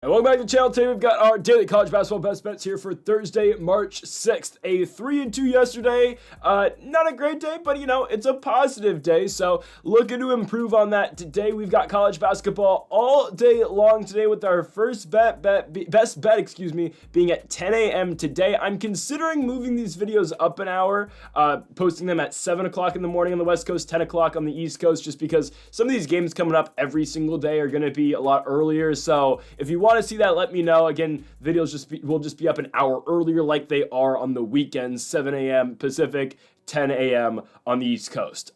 And welcome back to the channel. Today we've got our daily college basketball best bets here for Thursday, March 6th. A 3-2 yesterday. Not a great day, but it's a positive day. So looking to improve on that today. We've got college basketball all day long today with our first best bet, being at 10 a.m. today. I'm considering moving these videos up an hour, posting them at 7 o'clock in the morning on the West Coast, 10 o'clock on the East Coast, just because some of these games coming up every single day are going to be a lot earlier. So if you want to see that, let me know. Again, videos will just be up an hour earlier like they are on the weekends, 7 a.m. Pacific, 10 a.m. on the East Coast.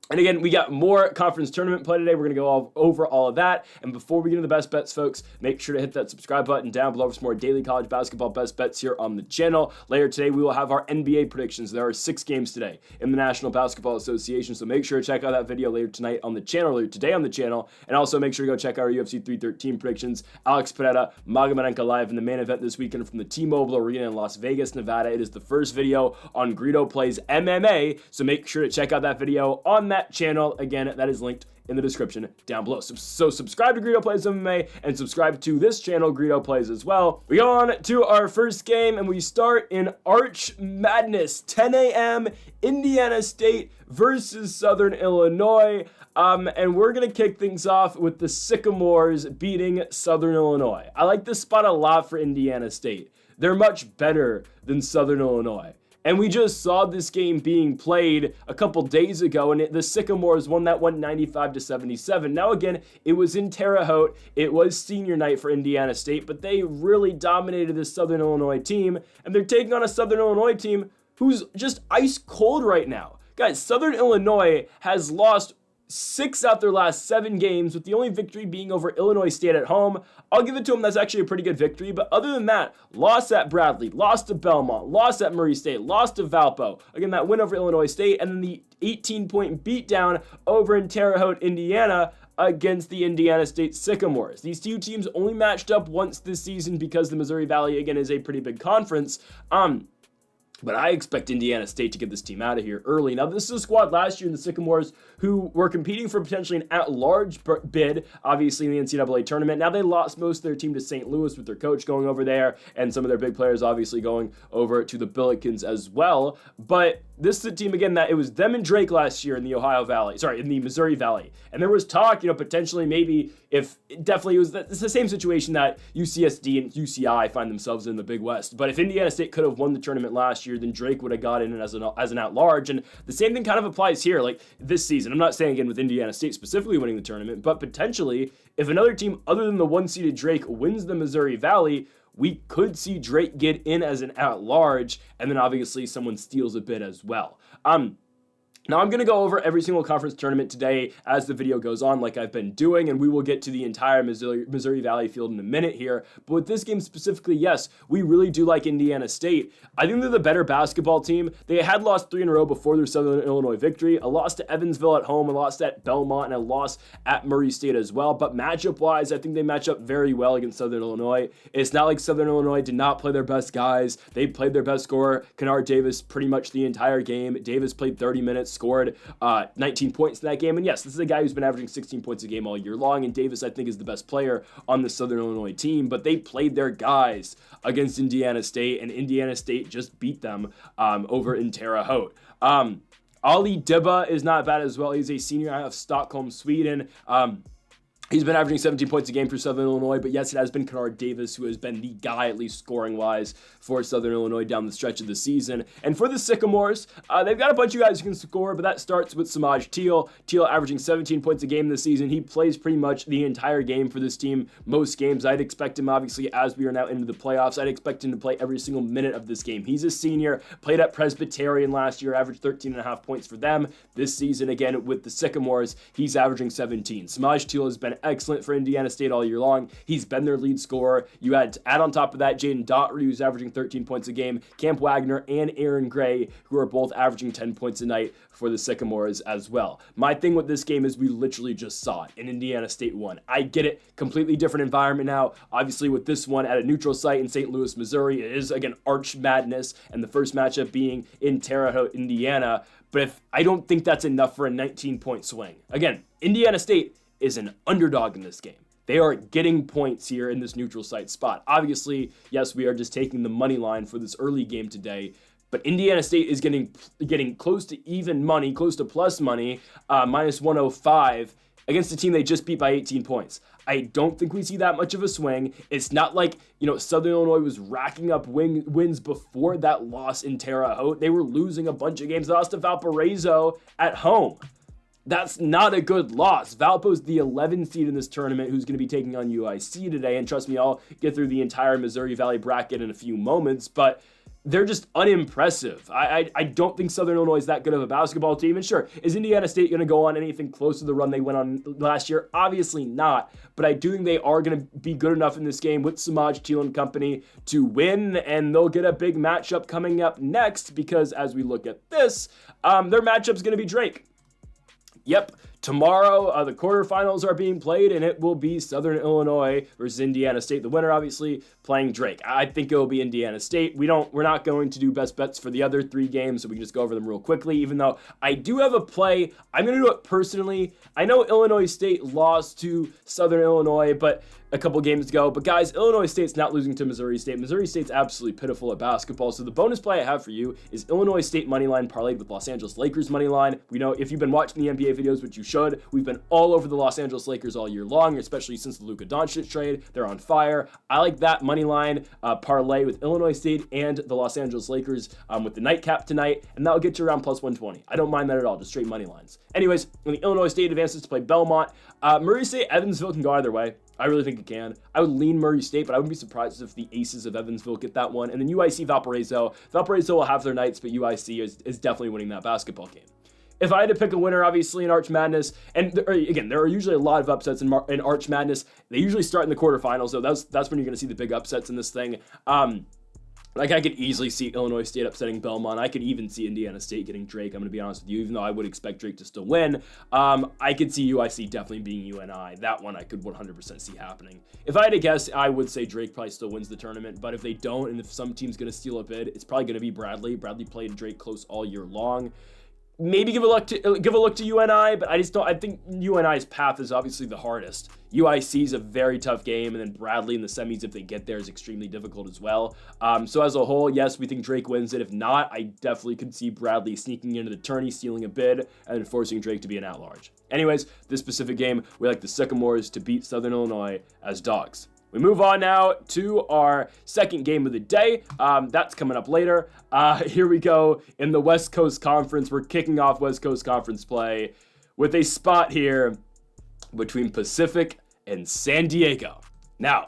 And again, we got more conference tournament play today. We're going to go over all of that. And before we get into the best bets, folks, make sure to hit that subscribe button down below for some more daily college basketball best bets here on the channel. Later today, we will have our NBA predictions. There are 6 games today in the National Basketball Association, so make sure to check out that video later tonight on the channel, or today on the channel. And also make sure to go check out our UFC 313 predictions. Alex Pereira, Magomedov live in the main event this weekend from the T-Mobile Arena in Las Vegas, Nevada. It is the first video on Greedo Plays MMA, so make sure to check out that video on that channel. Again, that is linked in the description down below. So subscribe to Greedo Plays MMA and subscribe to this channel, Greedo Plays, as well. We go on to our first game and we start in Arch Madness, 10 a.m. Indiana State versus Southern Illinois. And we're going to kick things off with the Sycamores beating Southern Illinois. I like this spot a lot for Indiana State. They're much better than Southern Illinois. And we just saw this game being played a couple days ago, and the Sycamores won that one 95-77. Now, again, it was in Terre Haute. It was senior night for Indiana State, but they really dominated this Southern Illinois team, and they're taking on a Southern Illinois team who's just ice cold right now. Guys, Southern Illinois has lost 6 out their last 7 games, with the only victory being over Illinois State at home. I'll give it to them. That's actually a pretty good victory. But other than that, lost at Bradley, lost to Belmont, lost at Murray State, lost to Valpo. Again, that win over Illinois State, and then the 18-point beatdown over in Terre Haute, Indiana, against the Indiana State Sycamores. These two teams only matched up once this season because the Missouri Valley, again, is a pretty big conference. But I expect Indiana State to get this team out of here early. Now, this is a squad last year in the Sycamores who were competing for potentially an at-large bid, obviously, in the NCAA tournament. Now, they lost most of their team to St. Louis with their coach going over there, and some of their big players obviously going over to the Billikens as well. But this is a team, again, that it was them and Drake last year in the in the Missouri Valley. And there was talk, potentially maybe it's the same situation that UCSD and UCI find themselves in the Big West. But if Indiana State could have won the tournament last year, then Drake would have got in as an at-large. And the same thing kind of applies here, like this season. I'm not saying, again, with Indiana State specifically winning the tournament, but potentially, if another team other than the one-seeded Drake wins the Missouri Valley, we could see Drake get in as an at-large, and then obviously someone steals a bid as well. Now, I'm going to go over every single conference tournament today as the video goes on, like I've been doing, and we will get to the entire Missouri Valley field in a minute here. But with this game specifically, yes, we really do like Indiana State. I think they're the better basketball team. They had lost 3 in a row before their Southern Illinois victory. A loss to Evansville at home, a loss at Belmont, and a loss at Murray State as well. But matchup-wise, I think they match up very well against Southern Illinois. It's not like Southern Illinois did not play their best guys. They played their best scorer, Kennard Davis, pretty much the entire game. Davis played 30 minutes, scored 19 points in that game. And yes, this is a guy who's been averaging 16 points a game all year long, and Davis, I think, is the best player on the Southern Illinois team, but they played their guys against Indiana State, and Indiana State just beat them over in Terre Haute. Ali Dibba is not bad as well. He's a senior out of Stockholm, Sweden. He's been averaging 17 points a game for Southern Illinois, but yes, it has been Kennard Davis who has been the guy, at least scoring-wise, for Southern Illinois down the stretch of the season. And for the Sycamores, they've got a bunch of guys who can score, but that starts with Samaj Teal. Teal averaging 17 points a game this season. He plays pretty much the entire game for this team, most games. I'd expect him, obviously, as we are now into the playoffs, I'd expect him to play every single minute of this game. He's a senior, played at Presbyterian last year, averaged 13.5 points for them. This season, again, with the Sycamores, he's averaging 17. Samaj Teal has been excellent for Indiana State all year long. He's been their lead scorer. You add on top of that Jaden Daughtry, who's averaging 13 points a game, Camp Wagner and Aaron Gray, who are both averaging 10 points a night for the Sycamores as well. My thing with this game is we literally just saw it, and Indiana State won. I get it, completely different environment now. Obviously, with this one at a neutral site in St. Louis, Missouri, it is, again, Arch Madness, and the first matchup being in Terre Haute, Indiana. But I don't think that's enough for a 19-point swing. Again, Indiana State is an underdog in this game. They are getting points here in this neutral site spot. Obviously, yes, we are just taking the money line for this early game today, but Indiana State is getting close to even money, close to plus money, minus 105 against a team they just beat by 18 points. I don't think we see that much of a swing. It's not like, Southern Illinois was racking up wins before that loss in Terre Haute. They were losing a bunch of games. They lost to Valparaiso at home. That's not a good loss. Valpo's the 11th seed in this tournament who's going to be taking on UIC today. And trust me, I'll get through the entire Missouri Valley bracket in a few moments, but they're just unimpressive. I don't think Southern Illinois is that good of a basketball team. And sure, is Indiana State going to go on anything close to the run they went on last year? Obviously not. But I do think they are going to be good enough in this game with Samaj Teal and company to win. And they'll get a big matchup coming up next because as we look at this, their matchup's going to be Drake. Yep, tomorrow the quarterfinals are being played, and it will be Southern Illinois versus Indiana State. The winner, obviously, playing Drake. I think it will be Indiana State. We're not going to do best bets for the other 3 games, so we can just go over them real quickly. Even though I do have a play, I'm going to do it personally. I know Illinois State lost to Southern Illinois, but a couple games ago. But guys, Illinois State's not losing to Missouri State. Missouri State's absolutely pitiful at basketball. So the bonus play I have for you is Illinois State moneyline parlayed with Los Angeles Lakers moneyline. We know if you've been watching the NBA videos, which you should, we've been all over the Los Angeles Lakers all year long, especially since the Luka Doncic trade. They're on fire. I like that moneyline parlay with Illinois State and the Los Angeles Lakers with the nightcap tonight, and that'll get you around plus 120. I don't mind that at all, just straight money lines. Anyways, when the Illinois State advances to play Belmont, Murray State, Evansville can go either way. I really think it can. I would lean Murray State, but I wouldn't be surprised if the Aces of Evansville get that one. And then UIC Valparaiso. Valparaiso will have their nights, but UIC is definitely winning that basketball game. If I had to pick a winner, obviously, in Arch Madness, and again, there are usually a lot of upsets in Arch Madness. They usually start in the quarterfinals, so that's when you're going to see the big upsets in this thing. Like, I could easily see Illinois State upsetting Belmont. I could even see Indiana State getting Drake, I'm going to be honest with you, even though I would expect Drake to still win. I could see UIC definitely being UNI. That one I could 100% see happening. If I had to guess, I would say Drake probably still wins the tournament, but if they don't, and if some team's going to steal a bid, it's probably going to be Bradley. Bradley played Drake close all year long. Maybe give a look to UNI, but I think UNI's path is obviously the hardest. UIC is a very tough game, and then Bradley in the semis, if they get there, is extremely difficult as well. So as a whole, yes, we think Drake wins it. If not, I definitely could see Bradley sneaking into the tourney, stealing a bid, and then forcing Drake to be an at-large. Anyways, this specific game, we like the Sycamores to beat Southern Illinois as dogs. We move on now to our second game of the day. That's coming up later. Here we go in the West Coast Conference. We're kicking off West Coast Conference play with a spot here between Pacific and San Diego. Now,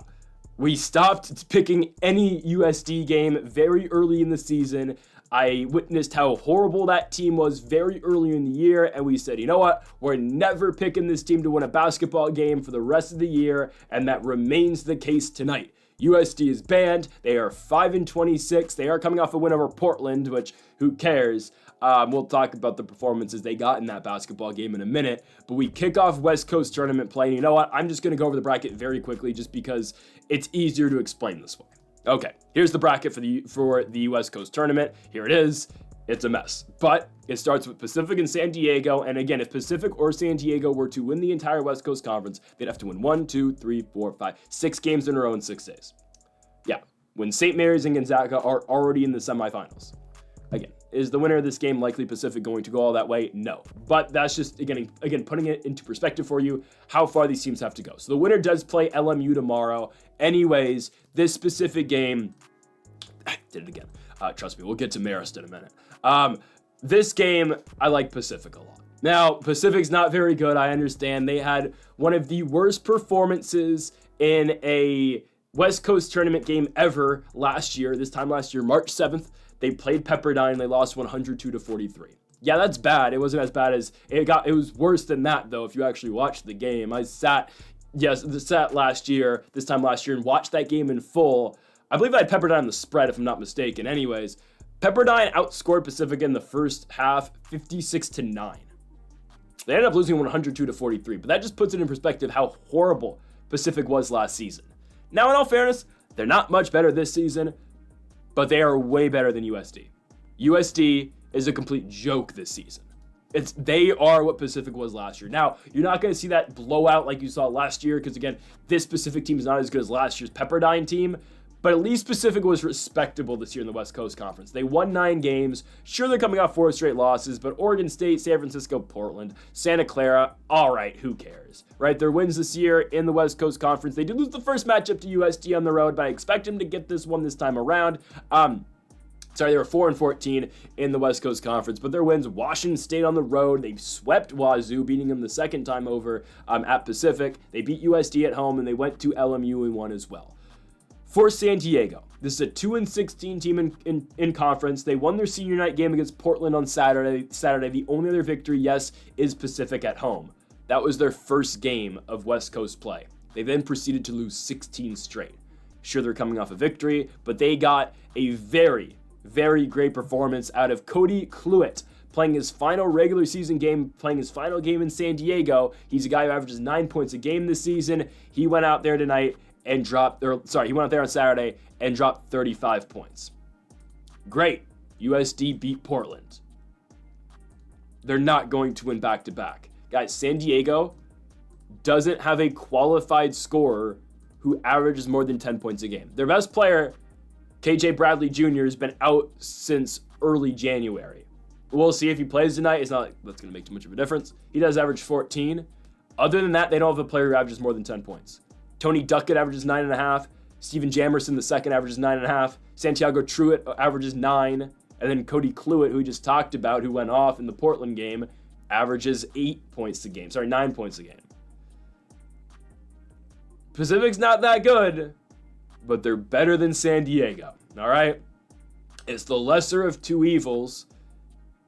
we stopped picking any USD game very early in the season. I witnessed how horrible that team was very early in the year, and we said, you know what? We're never picking this team to win a basketball game for the rest of the year, and that remains the case tonight. USD is banned. They are 5-26. They are coming off a win over Portland, which who cares? We'll talk about the performances they got in that basketball game in a minute, but we kick off West Coast tournament play, and you know what? I'm just going to go over the bracket very quickly just because it's easier to explain this way. Okay, here's the bracket for the West Coast tournament. Here it is. It's a mess, but it starts with Pacific and San Diego. And again, if Pacific or San Diego were to win the entire West Coast Conference, they'd have to win 6 games in a row in 6 days. Yeah, when St. Mary's and Gonzaga are already in the semifinals. Again, is the winner of this game likely Pacific going to go all that way? No. But that's just, again, putting it into perspective for you, how far these teams have to go. So the winner does play LMU tomorrow. Anyways, this specific game, I did it again. Trust me, we'll get to Marist in a minute. This game, I like Pacific a lot. Now, Pacific's not very good, I understand. They had one of the worst performances in a West Coast tournament game ever this time last year, March 7th. They played Pepperdine. They lost 102-43. Yeah, that's bad. It wasn't as bad as it got. It was worse than that, though, if you actually watched the game. I sat this time last year, and watched that game in full. I believe I had Pepperdine on the spread, if I'm not mistaken. Anyways, Pepperdine outscored Pacific in the first half 56-9. They ended up losing 102-43, but that just puts it in perspective how horrible Pacific was last season. Now, in all fairness, they're not much better this season, but they are way better than USD. USD is a complete joke this season. They are what Pacific was last year. Now, you're not going to see that blowout like you saw last year because, again, this Pacific team is not as good as last year's Pepperdine team, but at least Pacific was respectable this year in the West Coast Conference. They won 9 games. Sure, they're coming off 4 straight losses, but Oregon State, San Francisco, Portland, Santa Clara, all right, who cares, right? Their wins this year in the West Coast Conference. They did lose the first matchup to USD on the road, but I expect them to get this one this time around. They were 4-14 in the West Coast Conference, but their wins, Washington State on the road. They swept Wazoo, beating them the second time over at Pacific. They beat USD at home, and they went to LMU and won as well. For San Diego, this is a 2-16 team in conference. They won their senior night game against Portland on Saturday. The only other victory, yes, is Pacific at home. That was their first game of West Coast play. They then proceeded to lose 16 straight. Sure, they're coming off a victory, but they got a very great performance out of Cody Cluett, playing his final regular season game, playing his final game in San Diego. He's a guy who averages 9 points a game this season. He went out there tonight and he went out there on Saturday and dropped 35 points. Great. USD beat Portland. They're not going to win back-to-back. Guys, San Diego doesn't have a qualified scorer who averages more than 10 points a game. Their best player, KJ Bradley Jr., has been out since early January. We'll see if he plays tonight. It's not like that's going to make too much of a difference. He does average 14. Other than that, they don't have a player who averages more than 10 points. Tony Duckett averages 9.5. Steven Jamerson II averages 9.5. Santiago Truitt averages 9. And then Cody Cluett, who we just talked about, who went off in the Portland game, averages 9 points a game. Pacific's not that good, but they're better than San Diego, all right? It's the lesser of two evils.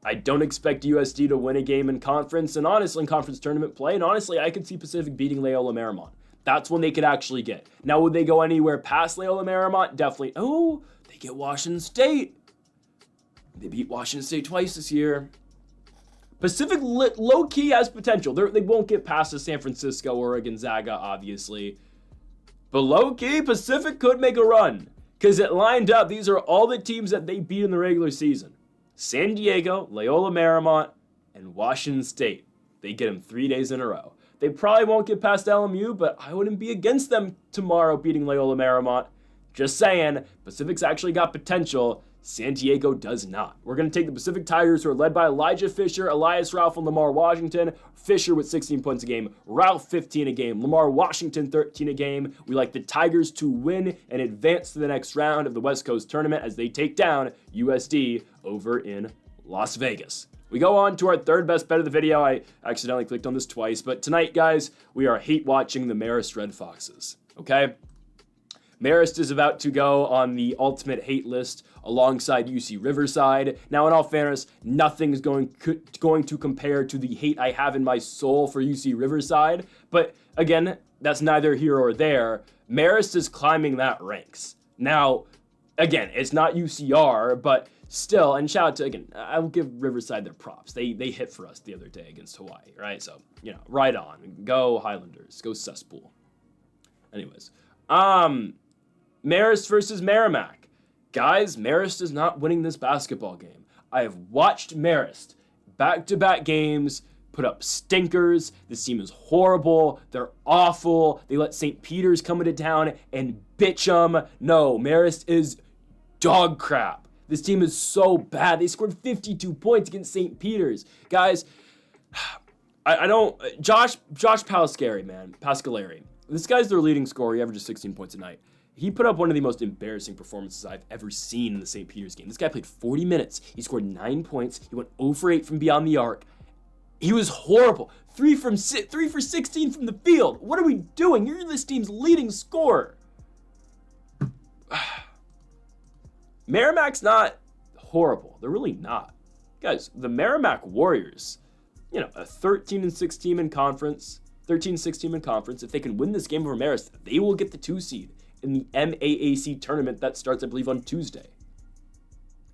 I don't expect USD to win a game in conference, and honestly, in conference tournament play, and honestly, I could see Pacific beating Loyola Marymount. That's when they could actually get. Now, would they go anywhere past Loyola Marymount? Definitely. Oh, they get Washington State. They beat Washington State twice this year. Pacific low-key has potential. They won't get past the San Francisco or a Gonzaga, obviously. But low-key, Pacific could make a run. Because it lined up, these are all the teams that they beat in the regular season. San Diego, Loyola Marymount, and Washington State. They get them 3 days in a row. They probably won't get past LMU, but I wouldn't be against them tomorrow beating Loyola Marymount. Just saying, Pacific's actually got potential. San Diego does not. We're going to take the Pacific Tigers, who are led by Elijah Fisher, Elias Ralph, and Lamar Washington. Fisher with 16 points a game, Ralph 15 a game, Lamar Washington 13 a game. We like the Tigers to win and advance to the next round of the West Coast Tournament as they take down USD over in Las Vegas. We go on to our third best bet of the video. I accidentally clicked on this twice, but tonight, guys, we are hate watching the Marist Red Foxes, okay? Marist is about to go on the ultimate hate list alongside UC Riverside. Now, in all fairness, nothing is going to compare to the hate I have in my soul for UC Riverside. But again, that's neither here or there. Marist is climbing that ranks. Now, again, it's not UCR, but still, and shout out to, again, I will give Riverside their props. They hit for us the other day against Hawaii, right? So, right on. Go Highlanders. Go cesspool. Anyways, Marist versus Merrimack. Guys, Marist is not winning this basketball game. I have watched Marist back-to-back games put up stinkers. This team is horrible. They're awful. They let St. Peter's come into town and bitch them. No, Marist is dog crap. This team is so bad. They scored 52 points against St. Peter's. Guys, I don't... Josh Pascalari, man. Pascalari. This guy's their leading scorer. He averages 16 points a night. He put up one of the most embarrassing performances I've ever seen in the St. Peter's game. This guy played 40 minutes. He scored 9 points. He went 0 for 8 from beyond the arc. He was horrible. 3 for 16 from the field. What are we doing? You're this team's leading scorer. Merrimack's not horrible. They're really not. Guys, the Merrimack Warriors, a 13-6 team in conference. 13-6 team in conference. If they can win this game over Marist, they will get the 2 seed in the MAAC tournament that starts, I believe, on Tuesday.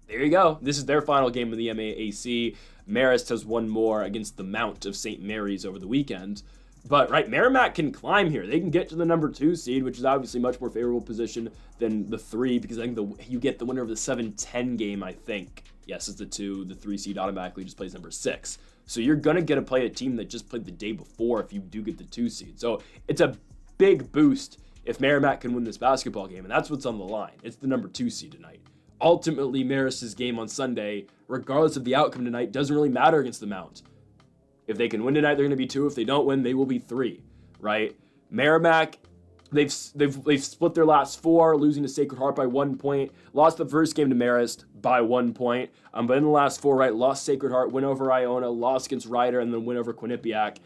There you go. This is their final game of the MAAC. Marist has won more against the Mount of St. Mary's over the weekend. But, right, Merrimack can climb here. They can get to the number 2 seed, which is obviously much more favorable position than the 3, because I think you get the winner of the 7-10 game, I think. Yes, it's the 2. The 3 seed automatically just plays number 6. So you're going to get to play a team that just played the day before if you do get the 2 seed. So it's a big boost if MAAC can win this basketball game, and that's what's on the line. It's the number 2 seed tonight. Ultimately, Marist's game on Sunday, regardless of the outcome tonight, doesn't really matter against the Mount. If they can win tonight, they're going to be 2. If they don't win, they will be 3, right? MAAC, they've split their last 4, losing to Sacred Heart by 1 point. Lost the first game to Marist by 1 point. But in the last 4, right, lost Sacred Heart, win over Iona, lost against Ryder, and then win over Quinnipiac.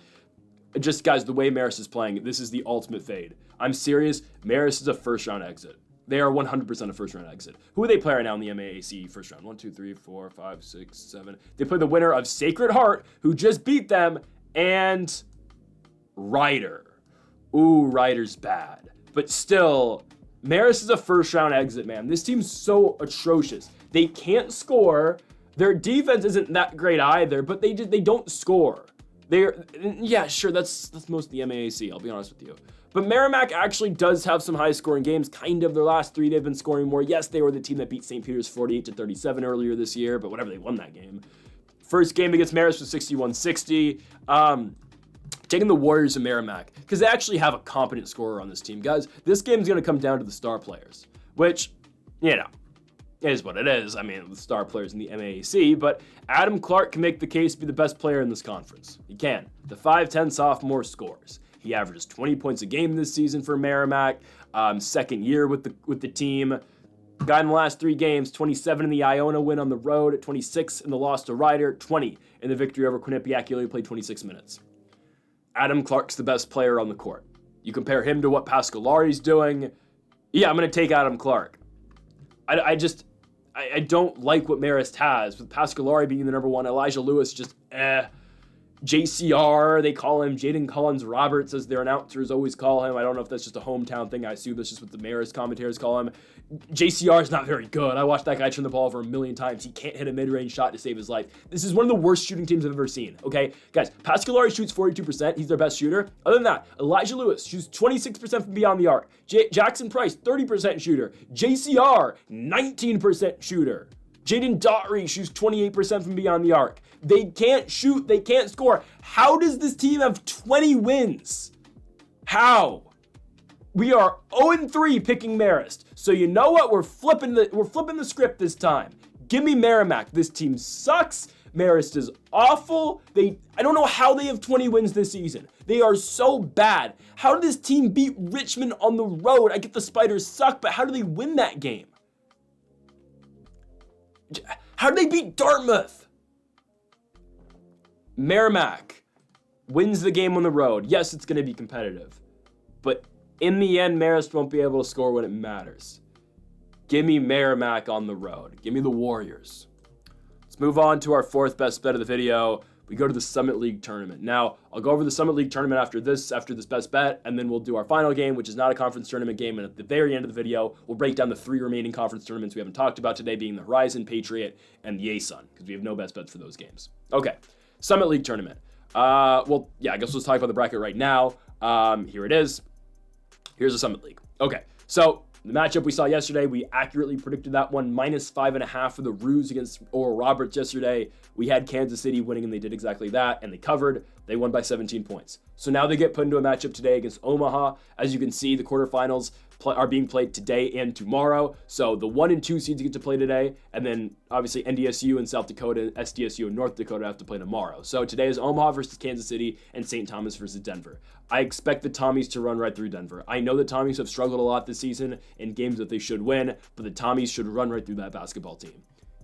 Just, guys, the way Marist is playing, this is the ultimate fade. I'm serious. Marist is a first-round exit. They are 100% a first-round exit. Who do they play right now in the MAAC first round? 1, 2, 3, 4, 5, 6, 7. They play the winner of Sacred Heart, who just beat them, and Ryder. Ooh, Ryder's bad. But still, Marist is a first-round exit, man. This team's so atrocious. They can't score. Their defense isn't that great either, but they don't score. Yeah, sure, that's most of the MAAC, I'll be honest with you. But MAAC actually does have some high-scoring games, kind of. Their last 3, they've been scoring more. Yes, they were the team that beat St. Peter's 48-37 earlier this year, but whatever, they won that game. First game against Marist was 61-60. Taking the Warriors and MAAC, because they actually have a competent scorer on this team. Guys, this game's going to come down to the star players, which, you know, is what it is. I mean, with star players in the MAAC, but Adam Clark can make the case to be the best player in this conference. He can. The 5'10 sophomore scores. He averages 20 points a game this season for MAAC. Second year with the team. Got in the last 3 games, 27 in the Iona win on the road, 26 in the loss to Ryder, 20 in the victory over Quinnipiac. He only played 26 minutes. Adam Clark's the best player on the court. You compare him to what Pascalari's doing. Yeah, I'm going to take Adam Clark. I don't like what Marist has, with Pascalari being the number 1. Elijah Lewis just JCR, they call him. Jaden Collins-Roberts, as their announcers always call him. I don't know if that's just a hometown thing. I assume that's just what the Marist commentators call him. JCR is not very good. I watched that guy turn the ball over a million times. He can't hit a mid-range shot to save his life. This is one of the worst shooting teams I've ever seen, okay? Guys, Pascalari shoots 42%. He's their best shooter. Other than that, Elijah Lewis shoots 26% from beyond the arc. Jackson Price, 30% shooter. JCR, 19% shooter. Jaden Daughtry shoots 28% from beyond the arc. They can't shoot. They can't score. How does this team have 20 wins? How? We are 0-3 picking Marist. So you know what? We're flipping the script this time. Give me MAAC. This team sucks. Marist is awful. I don't know how they have 20 wins this season. They are so bad. How did this team beat Richmond on the road? I get the Spiders suck, but how do they win that game? How did they beat Dartmouth? MAAC wins the game on the road. Yes, it's going to be competitive. But in the end, Marist won't be able to score when it matters. Give me MAAC on the road. Give me the Warriors. Let's move on to our 4th best bet of the video. We go to the Summit League tournament. Now, I'll go over the Summit League tournament after this best bet, and then we'll do our final game, which is not a conference tournament game. And at the very end of the video, we'll break down the 3 remaining conference tournaments we haven't talked about today, being the Horizon, Patriot, and the ASUN, because we have no best bets for those games. Okay, Summit League tournament. Well, yeah, I guess let's talk about the bracket right now. Here it is. Here's the Summit League. Okay, so the matchup we saw yesterday, we accurately predicted that one, -5.5 for the Roos against Oral Roberts yesterday. We had Kansas City winning, and they did exactly that, and they covered. They won by 17 points. So now they get put into a matchup today against Omaha. As you can see, the quarterfinals are being played today and tomorrow. So the 1 and 2 seeds get to play today, and then obviously NDSU and South Dakota, SDSU and North Dakota have to play tomorrow. So today is Omaha versus Kansas City and St. Thomas versus Denver. I expect the Tommies to run right through Denver. I know the Tommies have struggled a lot this season in games that they should win, but the Tommies should run right through that basketball team.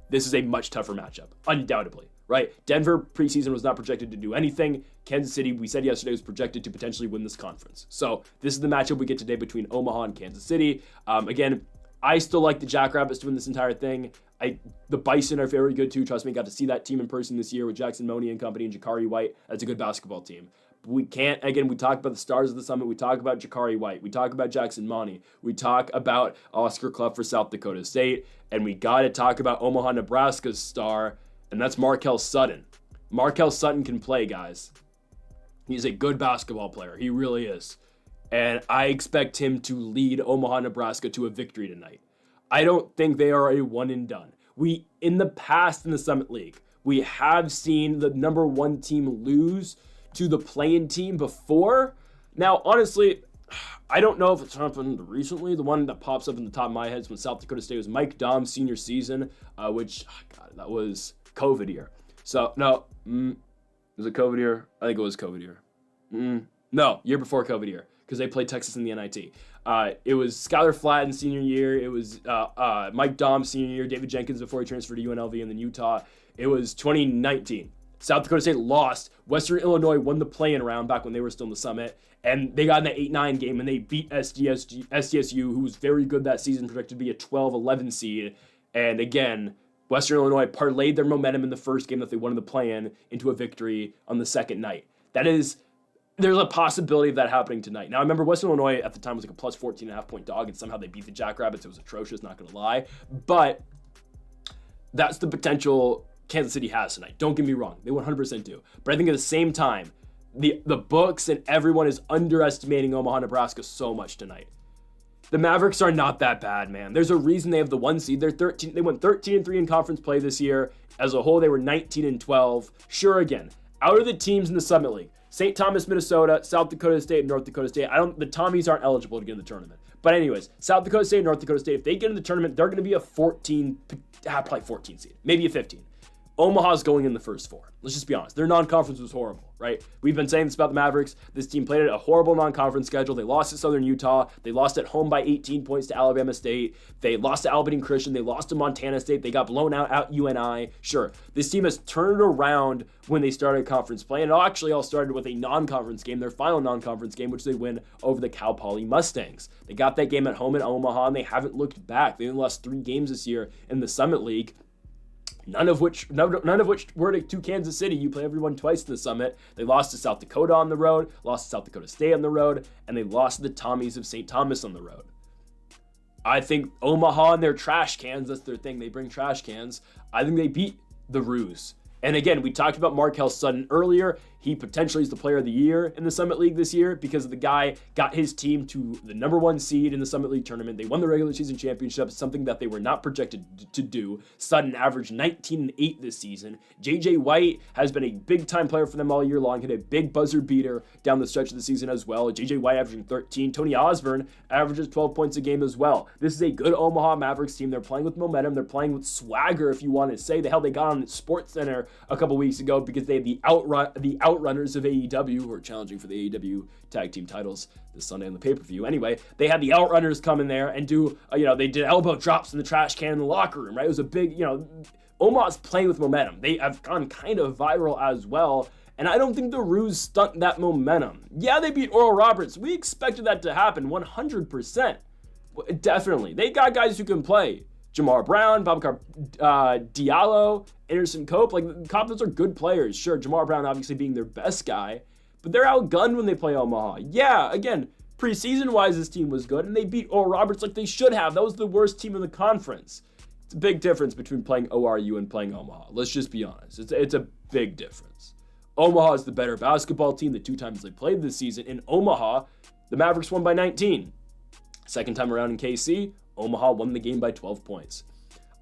This is a much tougher matchup, undoubtedly, right? Denver preseason was not projected to do anything. Kansas City, we said yesterday, was projected to potentially win this conference. So this is the matchup we get today between Omaha and Kansas City. Again, I still like the Jackrabbits to win this entire thing. The Bison are very good too. Trust me, got to see that team in person this year with Jackson Money and company and Jakari White. That's a good basketball team. We can't, again, we talk about the stars of the summit. We talk about Jakari White. We talk about Jackson Monty. We talk about Oscar Clough for South Dakota State. And we got to talk about Omaha, Nebraska's star, and that's Markel Sutton. Markel Sutton can play, guys. He's a good basketball player. He really is. And I expect him to lead Omaha, Nebraska to a victory tonight. I don't think they are a one and done. In the past in the Summit League, We have seen the number one team lose to the play-in team before. Now, honestly, I don't know if it's happened recently. The one that pops up in the top of my head is when South Dakota State was Mike Dom's senior season, which, God, that was COVID year. So, no, was it COVID year? I think it was COVID year. No, year before COVID year, because they played Texas in the NIT. It was Skylar Flatten's senior year. It was Mike Dom's senior year, David Jenkins before he transferred to UNLV and then Utah. It was 2019. South Dakota State lost. Western Illinois won the play-in round back when they were still in the Summit, and they got in the 8-9 game, and they beat SDSU, who was very good that season, projected to be a 12-11 seed. And again, Western Illinois parlayed their momentum in the first game that they won in the play-in into a victory on the second night. There's a possibility of that happening tonight. Now, I remember Western Illinois at the time was like a plus 14.5 point dog, and somehow they beat the Jackrabbits. It was atrocious, not going to lie. But that's the potential Kansas City has tonight. Don't get me wrong. They 100% do. But I think at the same time, the books and everyone is underestimating Omaha, Nebraska so much tonight. The Mavericks are not that bad, man. There's a reason they have the 1 seed. They went 13-3 in conference play this year. As a whole, they were 19-12. Sure, again, out of the teams in the Summit League, St. Thomas, Minnesota, South Dakota State, and North Dakota State. The Tommies aren't eligible to get in the tournament. But anyways, South Dakota State and North Dakota State, if they get in the tournament, they're going to be a probably 14 seed, maybe a 15. Omaha's going in the first four. Let's just be honest. Their non-conference was horrible, right? We've been saying this about the Mavericks. This team played a horrible non-conference schedule. They lost to Southern Utah. They lost at home by 18 points to Alabama State. They lost to Albany Christian. They lost to Montana State. They got blown out at UNI. Sure, this team has turned around when they started conference play, and it actually all started with a non-conference game, their final non-conference game, which they win over the Cal Poly Mustangs. They got that game at home in Omaha, and they haven't looked back. They only lost 3 games this year in the Summit League. None of which were to Kansas City. You play everyone twice in the Summit. They lost to South Dakota on the road, lost to South Dakota State on the road, and they lost to the Tommies of St. Thomas on the road. I think Omaha and their trash cans, that's their thing. They bring trash cans. I think they beat the Roos. And again, we talked about Markel Sutton earlier. He potentially is the player of the year in the Summit League this year because the guy got his team to the number 1 seed in the Summit League tournament. They won the regular season championship, something that they were not projected to do. Sutton averaged 19-8 this season. JJ White has been a big-time player for them all year long. Hit a big buzzer beater down the stretch of the season as well. JJ White averaging 13. Tony Osborne averages 12 points a game as well. This is a good Omaha Mavericks team. They're playing with momentum. They're playing with swagger, if you want to say. The hell they got on Sports Center a couple weeks ago because they had the outrunners of AEW who are challenging for the AEW tag team titles this Sunday on the pay-per-view. Anyway, they had the outrunners come in there and do, they did elbow drops in the trash can in the locker room, right? It was a big, Omaha's playing with momentum. They have gone kind of viral as well, and I don't think the Roos stunt that momentum. Yeah, they beat Oral Roberts. We expected that to happen 100%. Definitely. They got guys who can play. Jamar Brown, Babacar Diallo, Anderson Cope. Cope, those are good players. Sure, Jamar Brown obviously being their best guy, but they're outgunned when they play Omaha. Yeah, again, preseason-wise, this team was good, and they beat Oral Roberts like they should have. That was the worst team in the conference. It's a big difference between playing ORU and playing Omaha. Let's just be honest. It's a big difference. Omaha is the better basketball team the 2 times they played this season. In Omaha, the Mavericks won by 19. Second time around in KC, Omaha won the game by 12 points.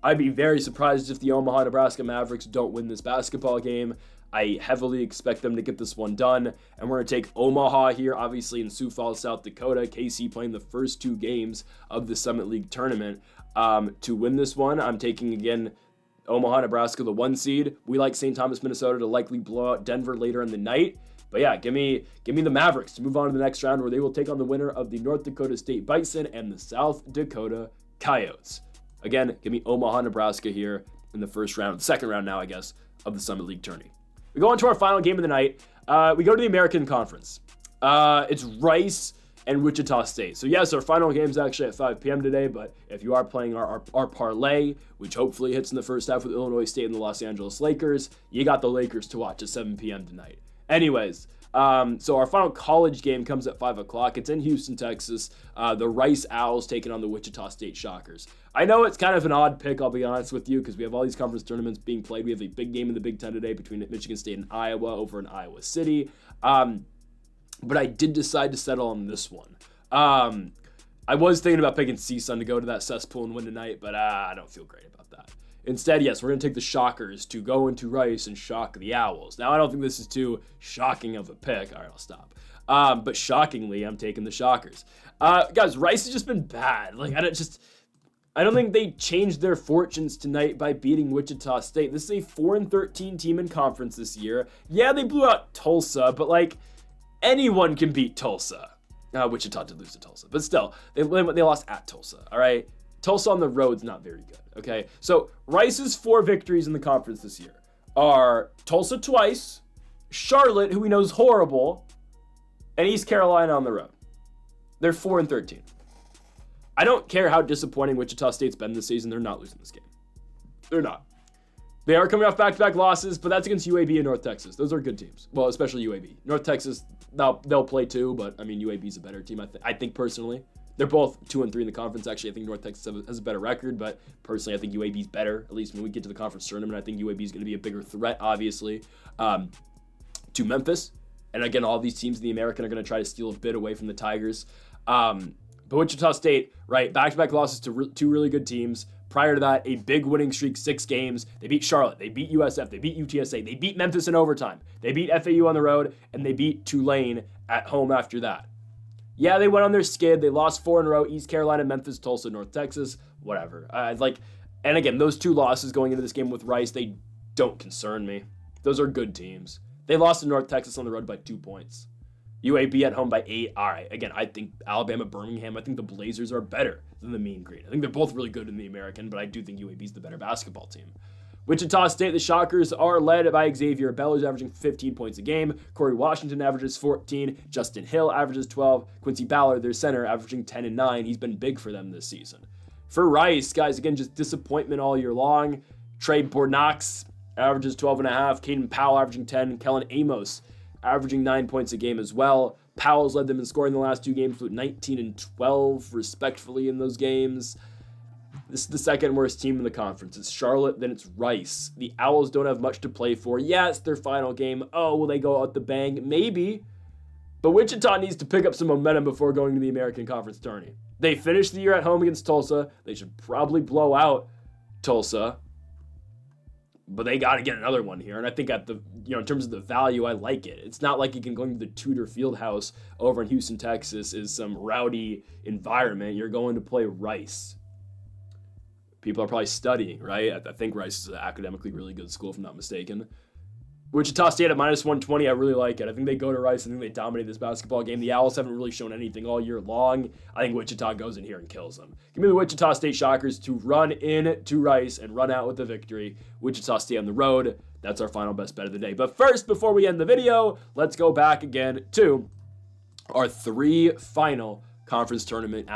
I'd be very surprised if the Omaha, Nebraska Mavericks don't win this basketball game. I heavily expect them to get this one done. And we're going to take Omaha here, obviously in Sioux Falls, South Dakota. KC playing the first 2 games of the Summit League tournament. To win this one, I'm taking, again, Omaha, Nebraska, the 1 seed. We like St. Thomas, Minnesota to likely blow out Denver later in the night. But yeah, give me the Mavericks to move on to the next round where they will take on the winner of the North Dakota State Bison and the South Dakota Coyotes. Again, give me Omaha, Nebraska here in the first round, second round now, I guess, of the Summit League tourney. We go on to our final game of the night. We go to the American Conference. It's Rice and Wichita State. So yes, our final game is actually at 5 p.m. today, but if you are playing our parlay, which hopefully hits in the first half with Illinois State and the Los Angeles Lakers, you got the Lakers to watch at 7 p.m. tonight. Anyways, so our final college game comes at 5 o'clock. It's in Houston, Texas. The Rice Owls taking on the Wichita State Shockers. I know it's kind of an odd pick, I'll be honest with you, because we have all these conference tournaments being played. We have a big game in the Big Ten today between Michigan State and Iowa over in Iowa City. But I did decide to settle on this one. I was thinking about picking CSUN to go to that cesspool and win tonight, but I don't feel great about that. Instead, yes, we're going to take the Shockers to go into Rice and shock the Owls. Now, I don't think this is too shocking of a pick. All right, I'll stop. But shockingly, I'm taking the Shockers. Guys, Rice has just been bad. Like, I don't think they changed their fortunes tonight by beating Wichita State. This is a 4-13 team in conference this year. Yeah, they blew out Tulsa, but like, anyone can beat Tulsa. Wichita did lose to Tulsa, but still, they lost at Tulsa, all right? Tulsa on the road's not very good, okay? So Rice's 4 victories in the conference this year are Tulsa twice, Charlotte, who we know is horrible, and East Carolina on the road. They're 4-13. I don't care how disappointing Wichita State's been this season. They're not losing this game. They're not. They are coming off back-to-back losses, but that's against UAB and North Texas. Those are good teams. Well, especially UAB. North Texas, they'll play too, but I mean, UAB's a better team, I think personally. They're both 2-3 in the conference. Actually, I think North Texas has a better record, but personally, I think UAB's better. At least when we get to the conference tournament, I think UAB's going to be a bigger threat, obviously, to Memphis. And again, all these teams in the American are going to try to steal a bit away from the Tigers. But Wichita State, right, back-to-back losses to 2 really good teams. Prior to that, a big winning streak, 6 games. They beat Charlotte, they beat USF, they beat UTSA, they beat Memphis in overtime. They beat FAU on the road, and they beat Tulane at home after that. Yeah, they went on their skid. They lost 4 in a row, East Carolina, Memphis, Tulsa, North Texas, whatever. And again, those 2 losses going into this game with Rice, they don't concern me. Those are good teams. They lost to North Texas on the road by 2 points. UAB at home by 8. All right. Again, I think Alabama, Birmingham, I think the Blazers are better than the Mean Green. I think they're both really good in the American, but I do think UAB's the better basketball team. Wichita State, the Shockers are led by Xavier Bell, who's averaging 15 points a game. Corey Washington averages 14. Justin Hill averages 12. Quincy Ballard, their center, averaging 10 and 9. He's been big for them this season. For Rice, guys, again, just disappointment all year long. Trey Bornox averages 12.5. Caden Powell averaging 10. Kellen Amos averaging 9 points a game as well. Powell's led them in scoring the last 2 games with 19 and 12, respectively, in those games. This is the second worst team in the conference. It's Charlotte, then it's Rice. The Owls don't have much to play for. Yeah, it's their final game. Oh, will they go out the bang? Maybe. But Wichita needs to pick up some momentum before going to the American Conference tourney. They finished the year at home against Tulsa. They should probably blow out Tulsa. But they got to get another one here. And I think in terms of the value, I like it. It's not like you can go into the Tudor Fieldhouse over in Houston, Texas is some rowdy environment. You're going to play Rice. People are probably studying, right? I think Rice is an academically really good school, if I'm not mistaken. Wichita State at -120, I really like it. I think they go to Rice. I think they dominate this basketball game. The Owls haven't really shown anything all year long. I think Wichita goes in here and kills them. Give me the Wichita State Shockers to run in to Rice and run out with the victory. Wichita State on the road. That's our final best bet of the day. But first, before we end the video, let's go back again to our 3 final conference tournament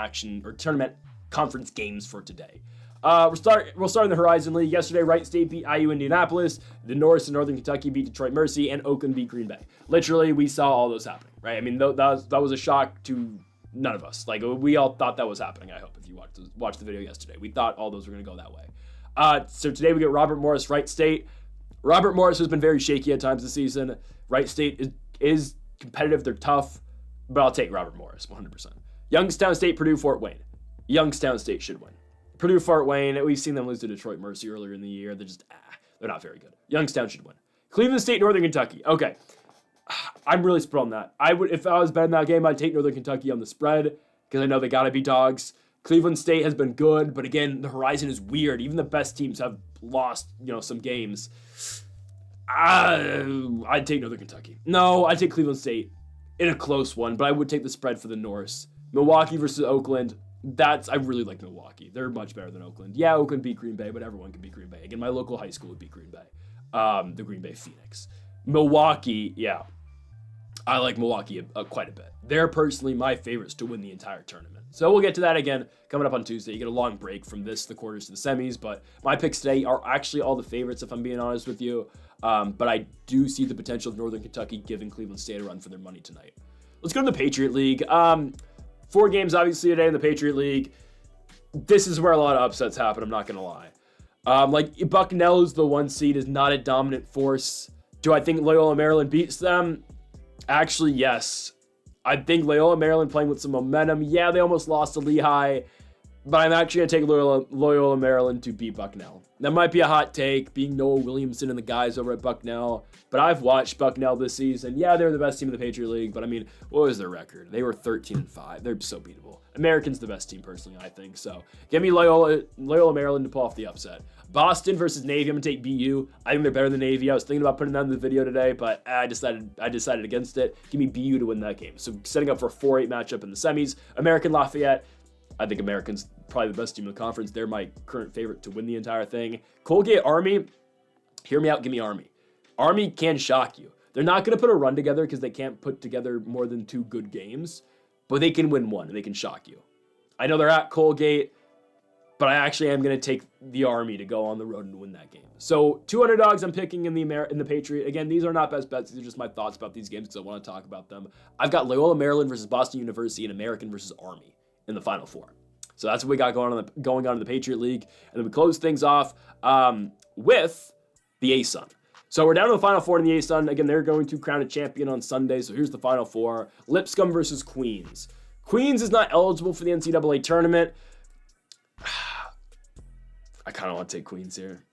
tournament conference games for today. We'll start in the Horizon League. Yesterday, Wright State beat IU Indianapolis. The Norse and Northern Kentucky beat Detroit Mercy, and Oakland beat Green Bay. Literally, we saw all those happening, right? I mean, that was a shock to none of us. Like, we all thought that was happening, I hope, if you watched the video yesterday. We thought all those were going to go that way. So today we get Robert Morris, Wright State. Robert Morris has been very shaky at times this season. Wright State is competitive. They're tough, but I'll take Robert Morris 100%. Youngstown State, Purdue, Fort Wayne. Youngstown State should win. Purdue, Fort Wayne, we've seen them lose to Detroit Mercy earlier in the year. They're not very good. Youngstown should win. Cleveland State, Northern Kentucky. Okay. I'm really split on that. If I was betting that game, I'd take Northern Kentucky on the spread because I know they got to be dogs. Cleveland State has been good, but again, the horizon is weird. Even the best teams have lost, some games. I'd take Northern Kentucky. No, I'd take Cleveland State in a close one, but I would take the spread for the Norse. Milwaukee versus Oakland. I really like Milwaukee. They're much better than Oakland. Yeah, Oakland beat Green Bay, but everyone can beat Green Bay. Again, my local high school would beat Green Bay. The Green Bay Phoenix. Milwaukee, yeah. I like Milwaukee quite a bit. They're personally my favorites to win the entire tournament. So we'll get to that again coming up on Tuesday. You get a long break from the quarters to the semis, but my picks today are actually all the favorites, if I'm being honest with you. But I do see the potential of Northern Kentucky giving Cleveland State a run for their money tonight. Let's go to the Patriot League. 4 games, obviously, today in the Patriot League. This is where a lot of upsets happen, I'm not going to lie. Bucknell's the 1 seed, is not a dominant force. Do I think Loyola Maryland beats them? Actually, yes. I think Loyola Maryland playing with some momentum. Yeah, they almost lost to Lehigh, But I'm actually going to take Loyola Maryland to beat Bucknell. That might be a hot take, being Noah Williamson and the guys over at Bucknell. But I've watched Bucknell this season. Yeah, they're the best team in the Patriot League. But I mean, what was their record? They were 13-5. They're so beatable. American's the best team, personally, I think. So give me Loyola Maryland to pull off the upset. Boston versus Navy. I'm going to take BU. I think they're better than Navy. I was thinking about putting that in the video today, but I decided against it. Give me BU to win that game. So setting up for a 4-8 matchup in the semis. American Lafayette. I think American's probably the best team in the conference. They're my current favorite to win the entire thing. Colgate Army, hear me out, give me Army. Army can shock you. They're not going to put a run together because they can't put together more than 2 good games, but they can win one and they can shock you. I know they're at Colgate, but I actually am going to take the Army to go on the road and win that game. So 2 underdogs I'm picking in the Patriot. Again, these are not best bets. These are just my thoughts about these games because I want to talk about them. I've got Loyola Maryland versus Boston University and American versus Army in the Final Four. So that's what we got going on in the Patriot League. And then we close things off with the A-Sun. So we're down to the Final Four in the A-Sun. Again, they're going to crown a champion on Sunday. So here's the Final Four. Lipscomb versus Queens. Queens is not eligible for the NCAA tournament. I kind of want to take Queens here.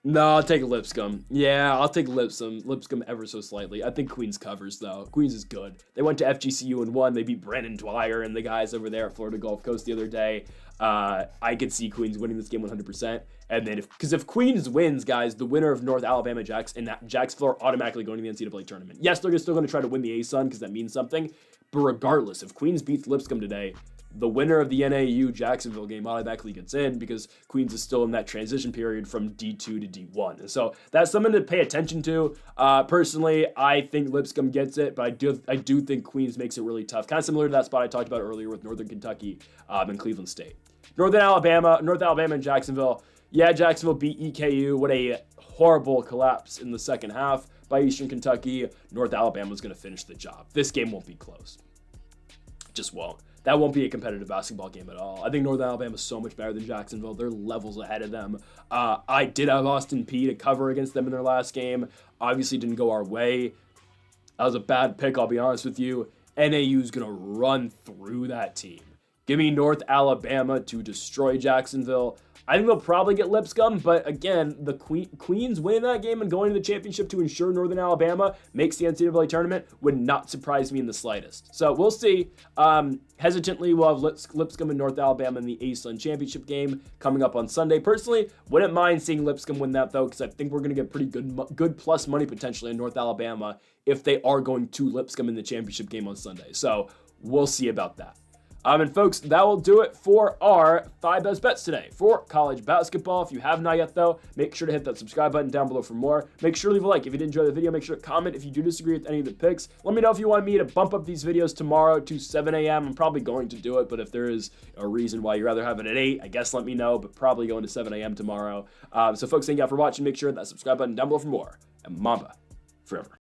No, I'll take Lipscomb. Yeah, I'll take Lipscomb ever so slightly. I think Queens covers, though. Queens is good. They went to FGCU and won. They beat Brandon Dwyer and the guys over there at Florida Gulf Coast the other day. I could see Queens winning this game 100%. And then if Queens wins, guys, the winner of North Alabama and Jacksonville are automatically going to the NCAA tournament. Yes, they're still going to try to win the A-Sun because that means something. But regardless, if Queens beats Lipscomb today, the winner of the NAU Jacksonville game automatically gets in because Queens is still in that transition period from D2 to D1. And so that's something to pay attention to. Personally, I think Lipscomb gets it, but I do think Queens makes it really tough. Kind of similar to that spot I talked about earlier with Northern Kentucky and Cleveland State. North Alabama and Jacksonville. Yeah, Jacksonville beat EKU. What a horrible collapse in the second half by Eastern Kentucky. North Alabama's going to finish the job. This game won't be close. Just won't. That won't be a competitive basketball game at all. I think North Alabama is so much better than Jacksonville. They're levels ahead of them. I did have Austin Peay to cover against them in their last game. Obviously didn't go our way. That was a bad pick, I'll be honest with you. NAU's going to run through that team. Give me North Alabama to destroy Jacksonville. I think they'll probably get Lipscomb, but again, the Queens winning that game and going to the championship to ensure Northern Alabama makes the NCAA tournament would not surprise me in the slightest. So we'll see. Hesitantly, we'll have Lipscomb and North Alabama in the A-Sun championship game coming up on Sunday. Personally, wouldn't mind seeing Lipscomb win that, though, because I think we're going to get pretty good plus money potentially in North Alabama if they are going to Lipscomb in the championship game on Sunday. So we'll see about that. And folks, that will do it for our 5 best bets today for college basketball. If you have not yet, though, make sure to hit that subscribe button down below for more. Make sure to leave a like if you did enjoy the video. Make sure to comment if you do disagree with any of the picks. Let me know if you want me to bump up these videos tomorrow to 7 a.m. I'm probably going to do it, but if there is a reason why you'd rather have it at 8, I guess let me know, but probably going to 7 a.m. tomorrow. So folks, thank you all for watching. Make sure that subscribe button down below for more. And Mamba forever.